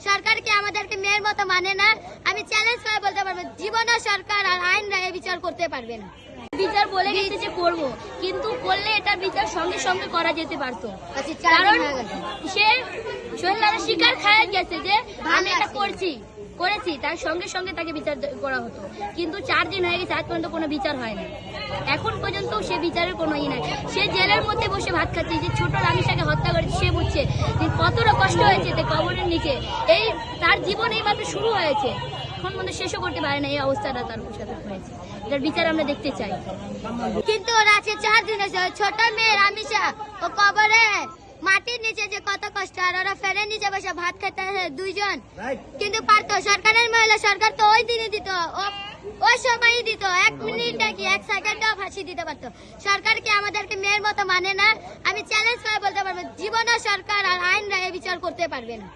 সরকারকে আমাদেরকে মেয়ের মতো মানে না। আমি চ্যালেঞ্জ করে বলতে পারবো, জীবনও সরকার আর আইন রায় বিচার করতে পারবে না। বিচার বলে গেছে যে করবো, কিন্তু করলে এটা বিচার সঙ্গে সঙ্গে করা যেতে পারতো। কারণ সে শৈলারা শিকার খায় গেছে যে আমি এটা করেছি, তার সঙ্গে সঙ্গে তাকে বিচার করা হতো। কিন্তু 4 দিন হয়ে গেছে, আজ পর্যন্ত কোনো বিচার হয় না। এখন পর্যন্ত সে বিচারের কোনো নাই। সে জেলের মধ্যে বসে ভাত খাচ্ছে। যে ছোট রামিসাকে হত্যা করেছে সে বুঝছে যে কতটা কষ্ট হয়েছে কবরের নিচে। এই তার জীবন এইমাত্র শুরু হয়েছে, এখন পর্যন্ত শেষও করতে পারে না। এই অবস্থাটা তার সাথে হয়েছে, এটার বিচার আমরা দেখতে চাই। কিন্তু ওরা আছে 4 দিন হয়েছে, ছোট মেয়ে রামিসা ও কবরে মাটির নিচে যে কত কষ্ট, আর ওরা ফ্যানের নিচে বসে ভাত খেতে 2 জন। কিন্তু পারতো সরকারের মহিলা, সরকার তো ওই দিনই দিত, ওই সময়ই দিত। 1 মিনিট নাকি 1 সেকেন্ডও ফাঁসি দিতে পারতো। সরকারকে আমাদেরকে মেয়ের মতো মানে না। আমি চ্যালেঞ্জ করে বলতে পারবো, জীবনও সরকার আর আইন রায় বিচার করতে পারবে না।